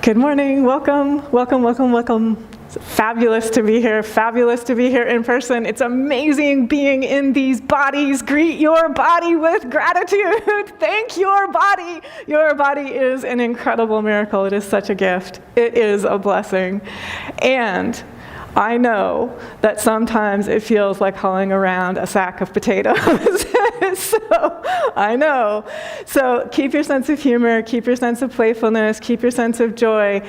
Good morning, welcome, welcome, welcome, welcome. It's fabulous to be here in person. It's amazing being in these bodies. Greet your body with gratitude. Thank your body. Your body is an incredible miracle. It is such a gift. It is a blessing. And I know that sometimes it feels like hauling around a sack of potatoes. So I know. So keep your sense of humor, keep your sense of playfulness, keep your sense of joy.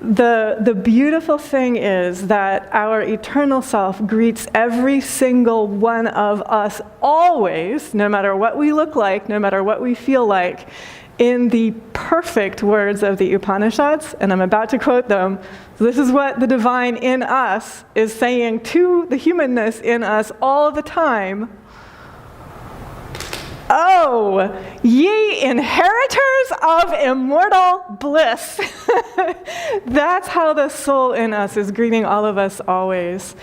The beautiful thing is that our eternal self greets every single one of us always, no matter what we look like, no matter what we feel like, in the perfect words of the Upanishads, and I'm about to quote them. This is what the divine in us is saying to the humanness in us all the time. Oh, ye inheritors of immortal bliss. That's how the soul in us is greeting all of us always.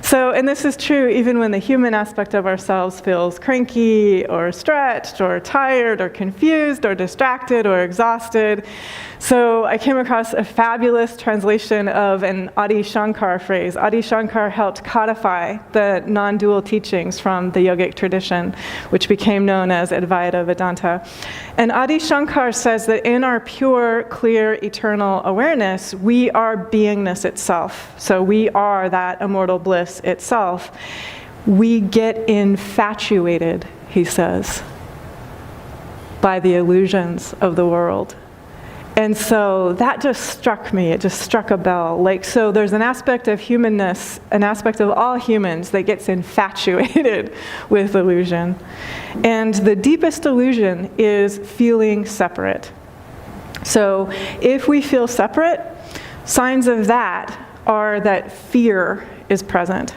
So, and this is true even when the human aspect of ourselves feels cranky or stretched or tired or confused or distracted or exhausted. So I came across a fabulous translation of an Adi Shankar phrase. Adi Shankar helped codify the non-dual teachings from the yogic tradition, which became known as Advaita Vedanta. And Adi Shankar says that in our pure, clear, eternal awareness, we are beingness itself. So we are that immortal bliss itself. We get infatuated, he says, by the illusions of the world. And so that just struck me, it just struck a bell. Like, so there's an aspect of humanness, an aspect of all humans that gets infatuated with illusion. And the deepest illusion is feeling separate. So if we feel separate, signs of that are that fear is present.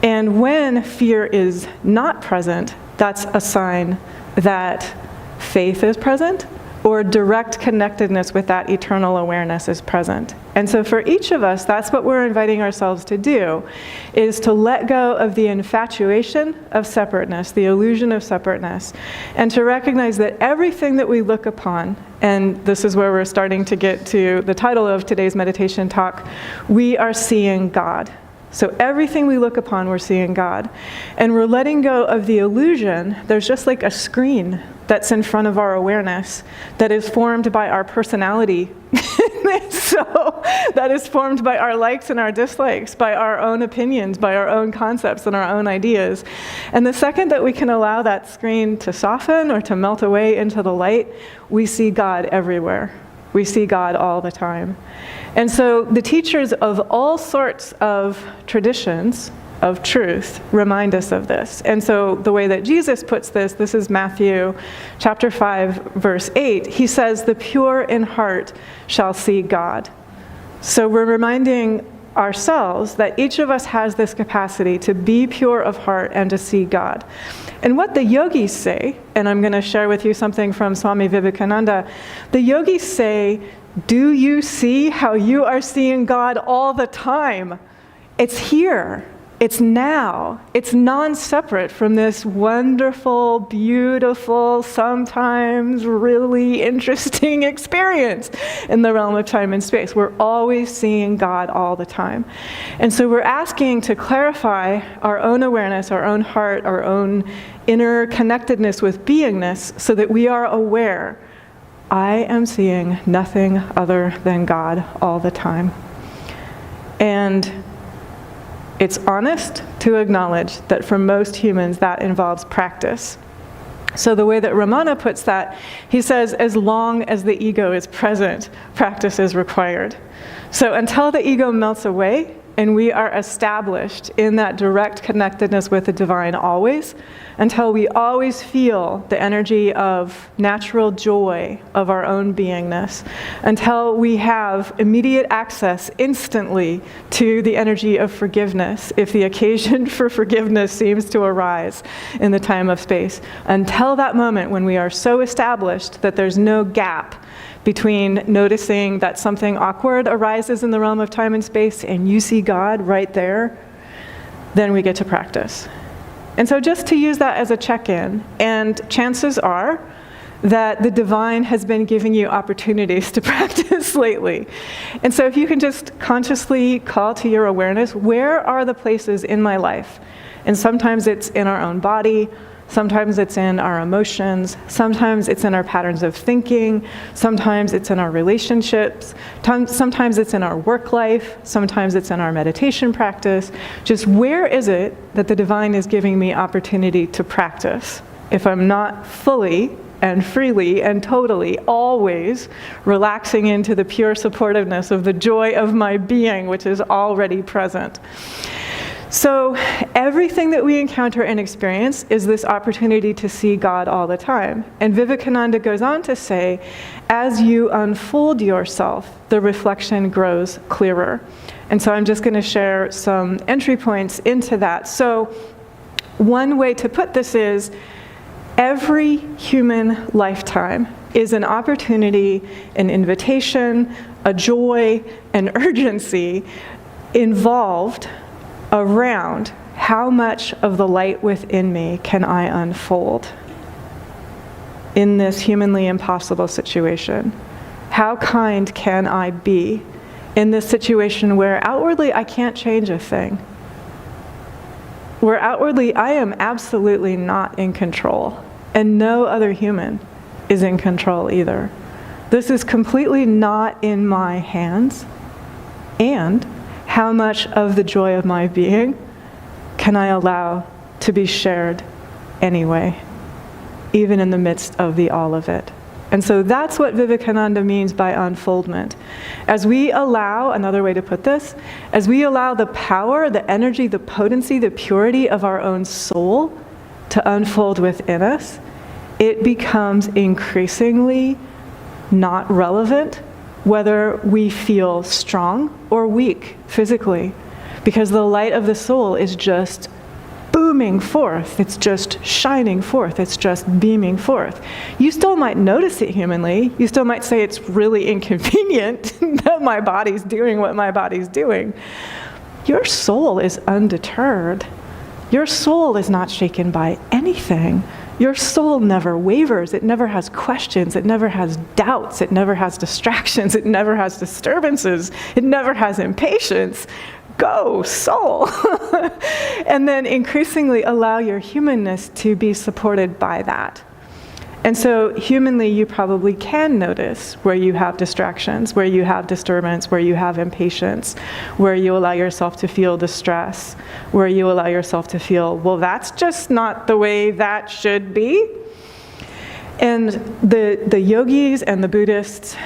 And when fear is not present, that's a sign that faith is present, or direct connectedness with that eternal awareness is present. And so for each of us, that's what we're inviting ourselves to do, is to let go of the infatuation of separateness, the illusion of separateness, and to recognize that everything that we look upon, and this is where we're starting to get to the title of today's meditation talk, we are seeing God. So everything we look upon, we're seeing God. And we're letting go of the illusion. There's just like a screen that's in front of our awareness that is formed by our personality. So that is formed by our likes and our dislikes, by our own opinions, by our own concepts and our own ideas. And the second that we can allow that screen to soften or to melt away into the light, we see God everywhere. We see God all the time. And so the teachers of all sorts of traditions of truth remind us of this. And so the way that Jesus puts this is Matthew chapter 5, verse 8. He says, "The pure in heart shall see God." So we're reminding ourselves that each of us has this capacity to be pure of heart and to see God. And what the yogis say, and I'm going to share with you something from Swami Vivekananda, the yogis say, do you see how you are seeing God all the time? It's here. It's now. It's non-separate from this wonderful, beautiful, sometimes really interesting experience in the realm of time and space. We're always seeing God all the time. And so we're asking to clarify our own awareness, our own heart, our own inner connectedness with beingness so that we are aware, I am seeing nothing other than God all the time. And it's honest to acknowledge that for most humans that involves practice. So the way that Ramana puts that, he says, as long as the ego is present, practice is required. So until the ego melts away and we are established in that direct connectedness with the divine always, until we always feel the energy of natural joy of our own beingness, until we have immediate access instantly to the energy of forgiveness, if the occasion for forgiveness seems to arise in the time of space, until that moment when we are so established that there's no gap between noticing that something awkward arises in the realm of time and space and you see God right there, then we get to practice. And so just to use that as a check-in, and chances are that the divine has been giving you opportunities to practice lately. And so if you can just consciously call to your awareness, where are the places in my life? And sometimes it's in our own body, sometimes it's in our emotions, sometimes it's in our patterns of thinking, sometimes it's in our relationships, sometimes it's in our work life, sometimes it's in our meditation practice. Just where is it that the divine is giving me opportunity to practice? If I'm not fully and freely and totally always relaxing into the pure supportiveness of the joy of my being, which is already present. So everything that we encounter and experience is this opportunity to see God all the time. And Vivekananda goes on to say, as you unfold yourself, the reflection grows clearer. And so I'm just going to share some entry points into that. So one way to put this is, every human lifetime is an opportunity, an invitation, a joy, an urgency involved around how much of the light within me can I unfold in this humanly impossible situation. How kind can I be in this situation where outwardly I can't change a thing? Where outwardly I am absolutely not in control. And no other human is in control either. This is completely not in my hands. And how much of the joy of my being can I allow to be shared anyway, even in the midst of the all of it? And so that's what Vivekananda means by unfoldment. As we allow, another way to put this, as we allow the power, the energy, the potency, the purity of our own soul to unfold within us, it becomes increasingly not relevant whether we feel strong or weak physically, because the light of the soul is just booming forth, it's just shining forth, it's just beaming forth. You still might notice it humanly, you still might say it's really inconvenient that my body's doing what my body's doing. Your soul is undeterred. Your soul is not shaken by anything. Your soul never wavers, it never has questions, it never has doubts, it never has distractions, it never has disturbances, it never has impatience. Go, soul! And then increasingly allow your humanness to be supported by that. And so humanly, you probably can notice where you have distractions, where you have disturbance, where you have impatience, where you allow yourself to feel distress, where you allow yourself to feel, well, that's just not the way that should be. And the yogis and the Buddhists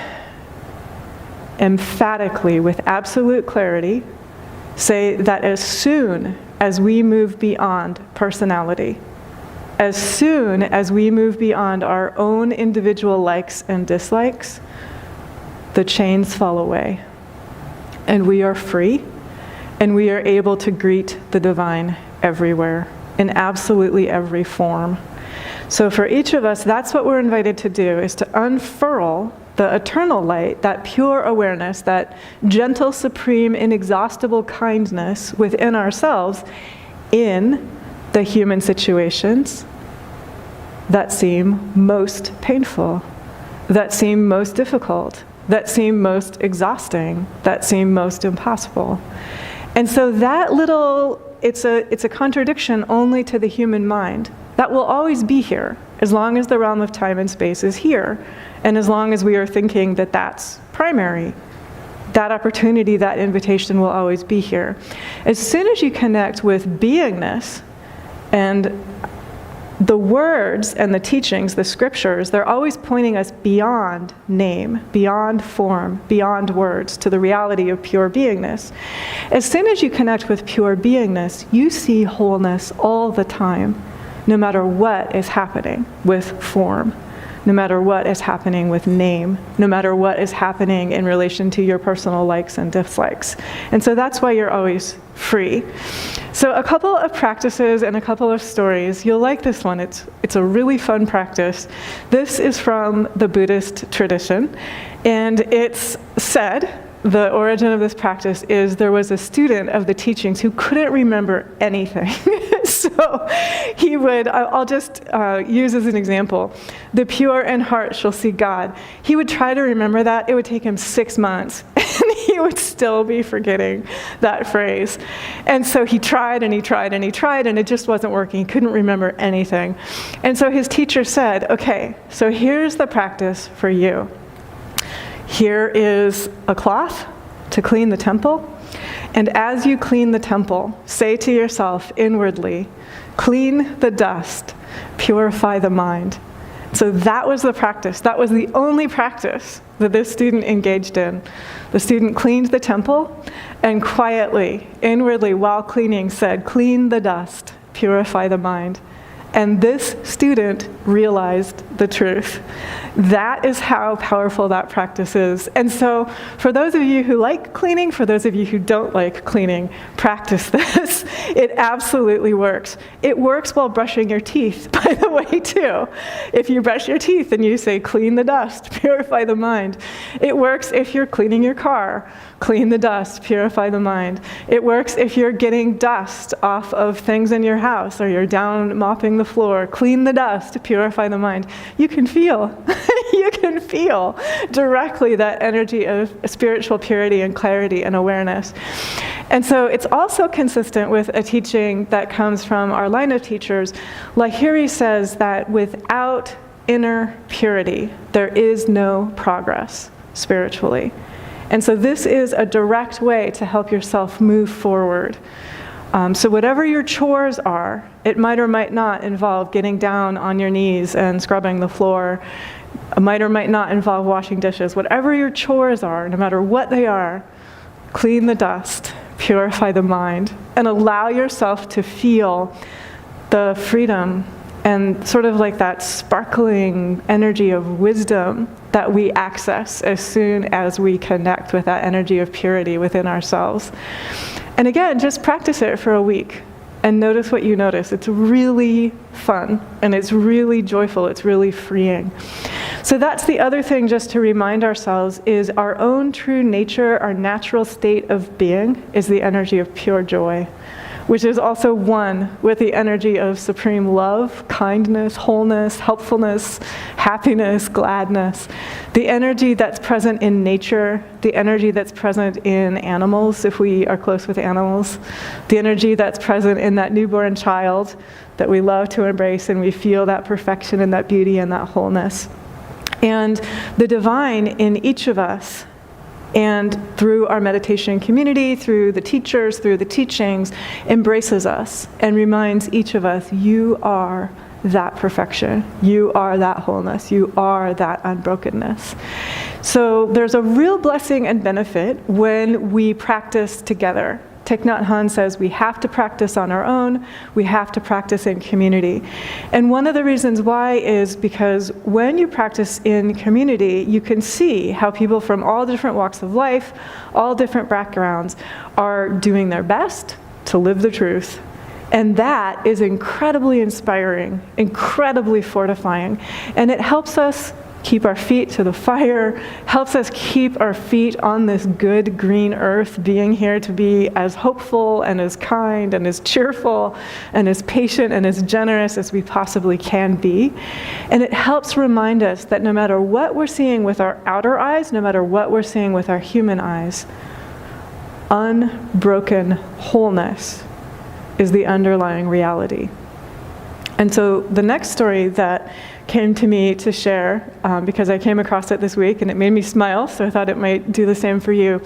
emphatically, with absolute clarity, say that as soon as we move beyond personality, as soon as we move beyond our own individual likes and dislikes, the chains fall away. And we are free, and we are able to greet the divine everywhere, in absolutely every form. So for each of us, that's what we're invited to do, is to unfurl the eternal light, that pure awareness, that gentle, supreme, inexhaustible kindness within ourselves in the human situations that seem most painful, that seem most difficult, that seem most exhausting, that seem most impossible. And so that little, it's a contradiction only to the human mind. That will always be here, as long as the realm of time and space is here, and as long as we are thinking that that's primary. That opportunity, that invitation will always be here. As soon as you connect with beingness, and the words and the teachings, the scriptures, they're always pointing us beyond name, beyond form, beyond words, to the reality of pure beingness. As soon as you connect with pure beingness, you see wholeness all the time, no matter what is happening with form, no matter what is happening with name, no matter what is happening in relation to your personal likes and dislikes. And so that's why you're always free. So a couple of practices and a couple of stories. You'll like this one. It's a really fun practice. This is from the Buddhist tradition, and it's said, the origin of this practice is there was a student of the teachings who couldn't remember anything. So So he would, I'll just use as an example, the pure in heart shall see God. He would try to remember that. It would take him 6 months, and he would still be forgetting that phrase. And so he tried and he tried and he tried, and it just wasn't working. He couldn't remember anything. And so his teacher said, okay, so here's the practice for you. Here is a cloth to clean the temple. And as you clean the temple, say to yourself inwardly, clean the dust, purify the mind. So that was the practice. That was the only practice that this student engaged in. The student cleaned the temple and quietly, inwardly, while cleaning, said, clean the dust, purify the mind. And this student realized the truth. That is how powerful that practice is. And so for those of you who like cleaning, for those of you who don't like cleaning, practice this. It absolutely works. It works while brushing your teeth, by the way, too. If you brush your teeth and you say, clean the dust, purify the mind. It works if you're cleaning your car. Clean the dust, purify the mind. It works if you're getting dust off of things in your house, or you're down mopping the floor. Clean the dust, purify the mind. You can feel, you can feel directly that energy of spiritual purity and clarity and awareness. And so it's also consistent with a teaching that comes from our line of teachers. Lahiri says that without inner purity, there is no progress spiritually. And so this is a direct way to help yourself move forward. So whatever your chores are, it might or might not involve getting down on your knees and scrubbing the floor. It might or might not involve washing dishes. Whatever your chores are, no matter what they are, clean the dust, purify the mind, and allow yourself to feel the freedom and sort of like that sparkling energy of wisdom that we access as soon as we connect with that energy of purity within ourselves. And again, just practice it for a week and notice what you notice. It's really fun and it's really joyful. It's really freeing. So that's the other thing, just to remind ourselves, is our own true nature, our natural state of being is the energy of pure joy, which is also one with the energy of supreme love, kindness, wholeness, helpfulness, happiness, gladness. The energy that's present in nature, the energy that's present in animals, if we are close with animals, the energy that's present in that newborn child that we love to embrace, and we feel that perfection and that beauty and that wholeness. And the divine in each of us, and through our meditation community, through the teachers, through the teachings, embraces us and reminds each of us, you are that perfection. You are that wholeness. You are that unbrokenness. So there's a real blessing and benefit when we practice together. Thich Nhat Hanh says we have to practice on our own, we have to practice in community. And one of the reasons why is because when you practice in community, you can see how people from all different walks of life, all different backgrounds, are doing their best to live the truth. And that is incredibly inspiring, incredibly fortifying. And it helps us keep our feet to the fire, helps us keep our feet on this good green earth, being here to be as hopeful and as kind and as cheerful and as patient and as generous as we possibly can be. And it helps remind us that no matter what we're seeing with our outer eyes, no matter what we're seeing with our human eyes, unbroken wholeness is the underlying reality. And so the next story that came to me to share, because I came across it this week and it made me smile, so I thought it might do the same for you.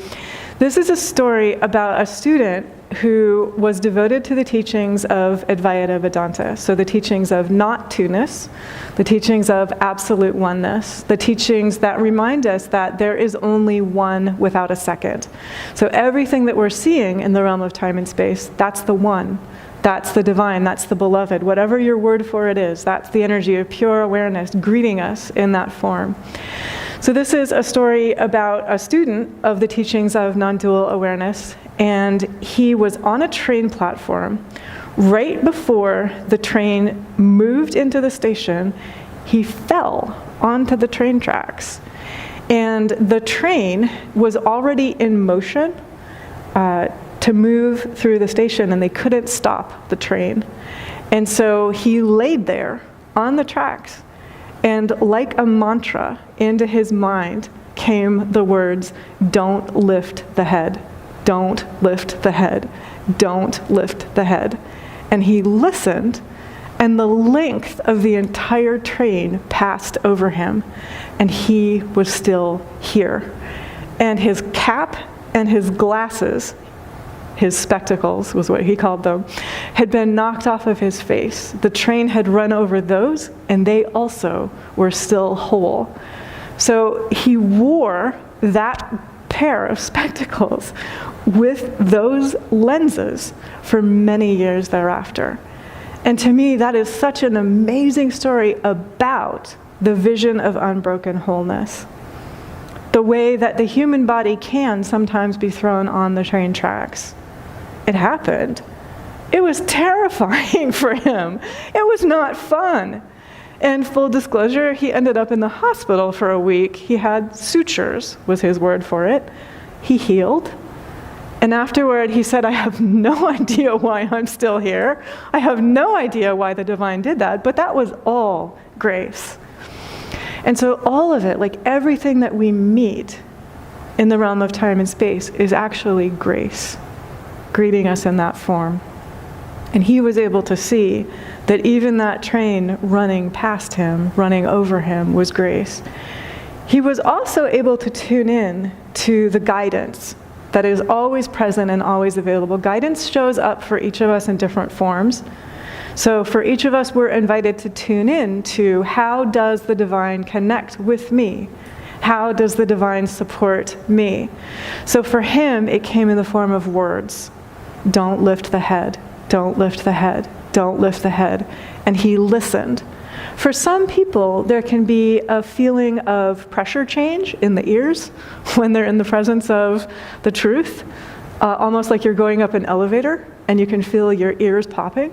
This is a story about a student who was devoted to the teachings of Advaita Vedanta, so the teachings of not two-ness, the teachings of absolute oneness, the teachings that remind us that there is only one without a second. So everything that we're seeing in the realm of time and space, that's the one. That's the divine, that's the beloved, whatever your word for it is, that's the energy of pure awareness greeting us in that form. So this is a story about a student of the teachings of non-dual awareness, and he was on a train platform. Right before the train moved into the station, he fell onto the train tracks. And the train was already in motion to move through the station, and they couldn't stop the train. And so he laid there on the tracks, and like a mantra into his mind came the words, "Don't lift the head, don't lift the head, don't lift the head." And he listened, and the length of the entire train passed over him, and he was still here. And his cap and his glasses, his spectacles was what he called them, had been knocked off of his face. The train had run over those, and they also were still whole. So he wore that pair of spectacles with those lenses for many years thereafter. And to me, that is such an amazing story about the vision of unbroken wholeness. The way that the human body can sometimes be thrown on the train tracks. It happened. It was terrifying for him. It was not fun. And full disclosure, he ended up in the hospital for a week. He had sutures, was his word for it. He healed. And afterward, he said, "I have no idea why I'm still here. I have no idea why the divine did that, but that was all grace." And so all of it, like everything that we meet in the realm of time and space, is actually grace greeting us in that form. And he was able to see that even that train running past him, running over him, was grace. He was also able to tune in to the guidance that is always present and always available. Guidance shows up for each of us in different forms. So for each of us, we're invited to tune in to how does the divine connect with me? How does the divine support me? So for him, it came in the form of words. Don't lift the head, don't lift the head, don't lift the head. And he listened. For some people, there can be a feeling of pressure change in the ears when they're in the presence of the truth, almost like you're going up an elevator and you can feel your ears popping.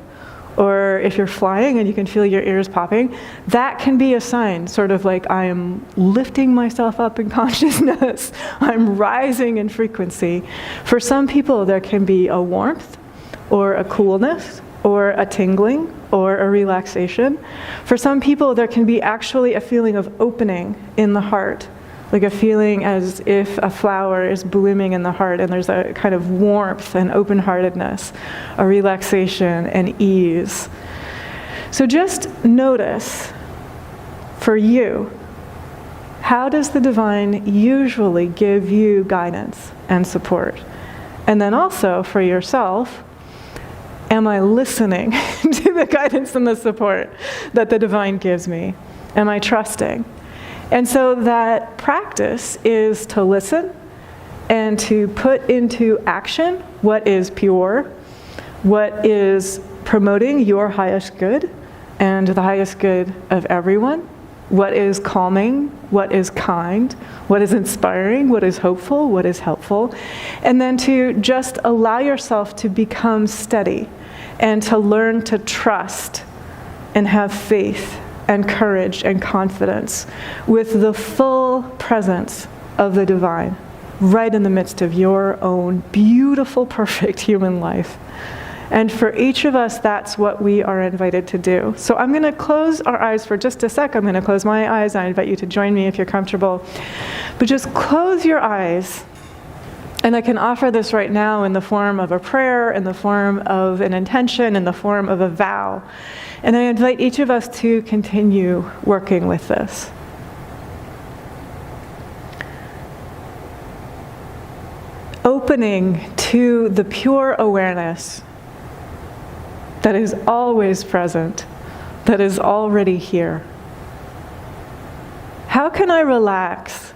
Or if you're flying and you can feel your ears popping, that can be a sign, sort of like I am lifting myself up in consciousness. I'm rising in frequency. For some people, there can be a warmth or a coolness or a tingling or a relaxation. For some people, there can be actually a feeling of opening in the heart, like a feeling as if a flower is blooming in the heart and there's a kind of warmth and open-heartedness, a relaxation and ease. So just notice, for you, how does the divine usually give you guidance and support? And then also for yourself, am I listening to the guidance and the support that the divine gives me? Am I trusting? And so that practice is to listen and to put into action what is pure, what is promoting your highest good and the highest good of everyone, what is calming, what is kind, what is inspiring, what is hopeful, what is helpful, and then to just allow yourself to become steady and to learn to trust and have faith and courage and confidence with the full presence of the divine right in the midst of your own beautiful, perfect human life. And for each of us, that's what we are invited to do. So I'm going to close our eyes for just a sec. I'm going to close my eyes. I invite you to join me if you're comfortable. But just close your eyes. And I can offer this right now in the form of a prayer, in the form of an intention, in the form of a vow. And I invite each of us to continue working with this. Opening to the pure awareness that is always present, that is already here. How can I relax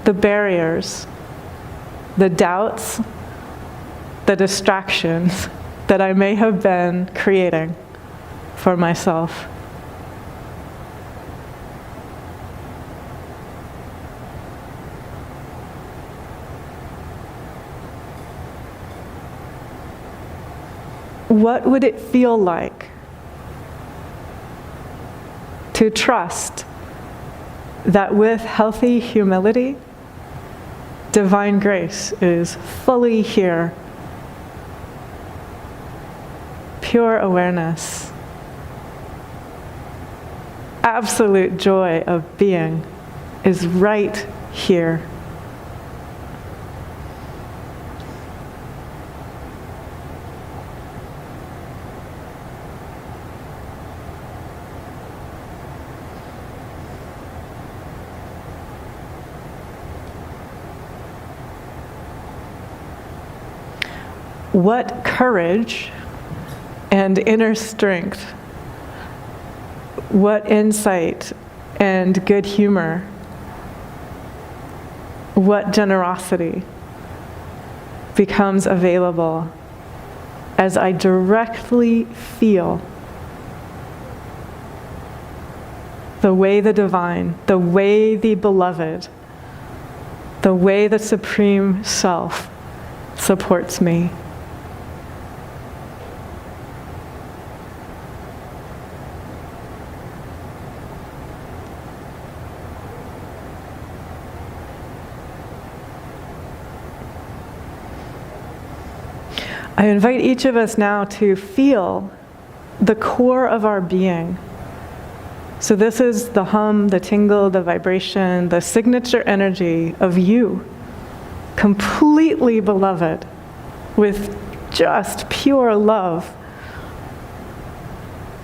the barriers, the doubts, the distractions that I may have been creating for myself? What would it feel like to trust that with healthy humility, divine grace is fully here, pure awareness, absolute joy of being is right here. What courage and inner strength, what insight and good humor, what generosity becomes available as I directly feel the way the divine, the way the beloved, the way the Supreme Self supports me. I invite each of us now to feel the core of our being. So this is the hum, the tingle, the vibration, the signature energy of you, completely beloved, with just pure love,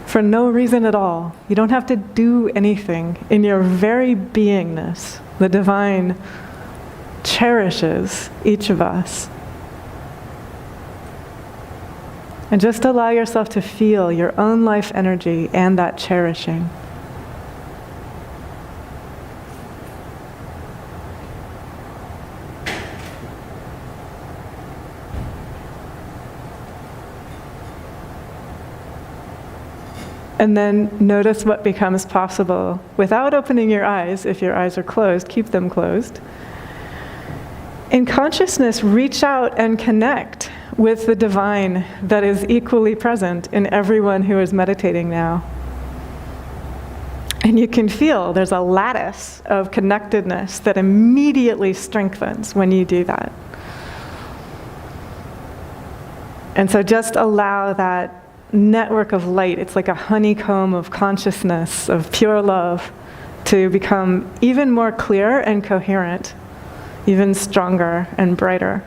for no reason at all. You don't have to do anything. In your very beingness, the divine cherishes each of us. And just allow yourself to feel your own life energy and that cherishing. And then notice what becomes possible without opening your eyes. If your eyes are closed, keep them closed. In consciousness, reach out and connect with the divine that is equally present in everyone who is meditating now. And you can feel there's a lattice of connectedness that immediately strengthens when you do that. And so just allow that network of light, it's like a honeycomb of consciousness, of pure love, to become even more clear and coherent, even stronger and brighter.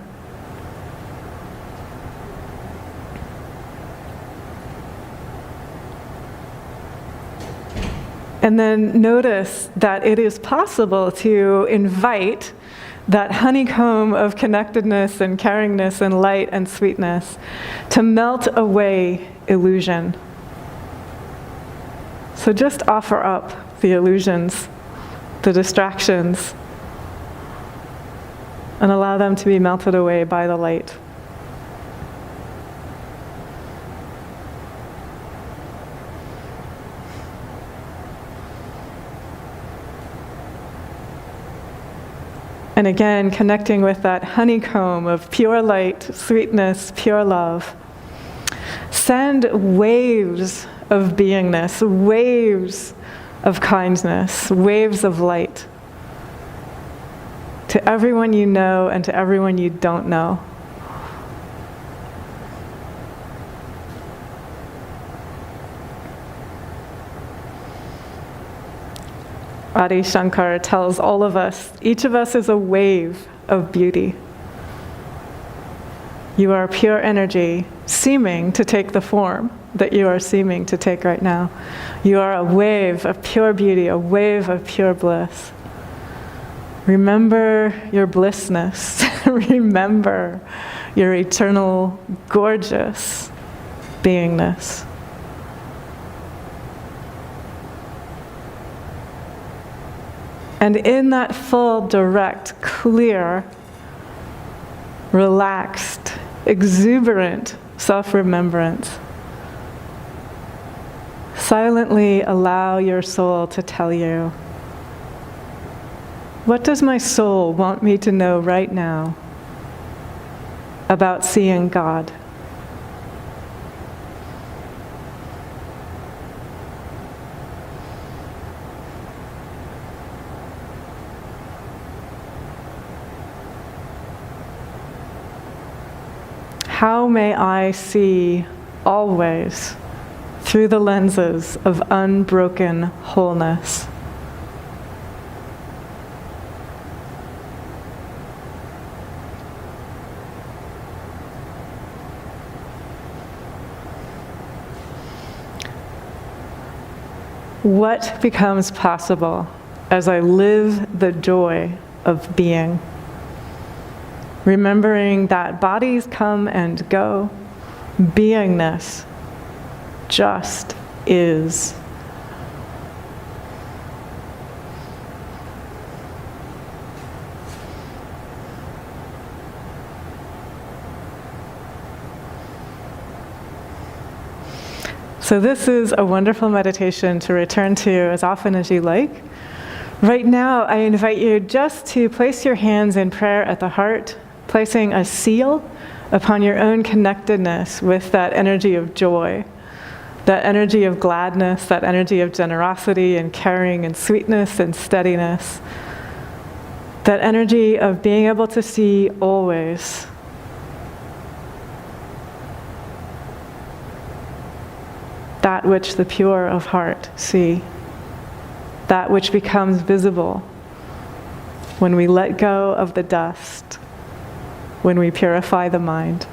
And then notice that it is possible to invite that honeycomb of connectedness and caringness and light and sweetness to melt away illusion. So just offer up the illusions, the distractions, and allow them to be melted away by the light. And again, connecting with that honeycomb of pure light, sweetness, pure love. Send waves of beingness, waves of kindness, waves of light to everyone you know and to everyone you don't know. Adi Shankar tells all of us, each of us is a wave of beauty. You are pure energy seeming to take the form that you are seeming to take right now. You are a wave of pure beauty, a wave of pure bliss. Remember your blissness. Remember your eternal, gorgeous beingness. And in that full, direct, clear, relaxed, exuberant self-remembrance, silently allow your soul to tell you, what does my soul want me to know right now about seeing God? How may I see always, through the lenses of unbroken wholeness. What becomes possible as I live the joy of being? Remembering that bodies come and go, beingness just is. So this is a wonderful meditation to return to as often as you like. Right now, I invite you just to place your hands in prayer at the heart, placing a seal upon your own connectedness with that energy of joy, that energy of gladness, that energy of generosity and caring and sweetness and steadiness, that energy of being able to see always. That which the pure of heart see, that which becomes visible when we let go of the dust, when we purify the mind,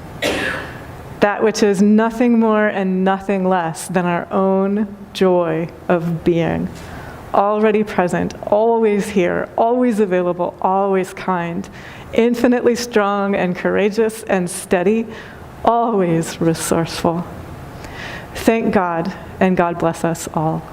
that which is nothing more and nothing less than our own joy of being, already present, always here, always available, always kind, infinitely strong and courageous and steady, always resourceful. Thank God, and God bless us all.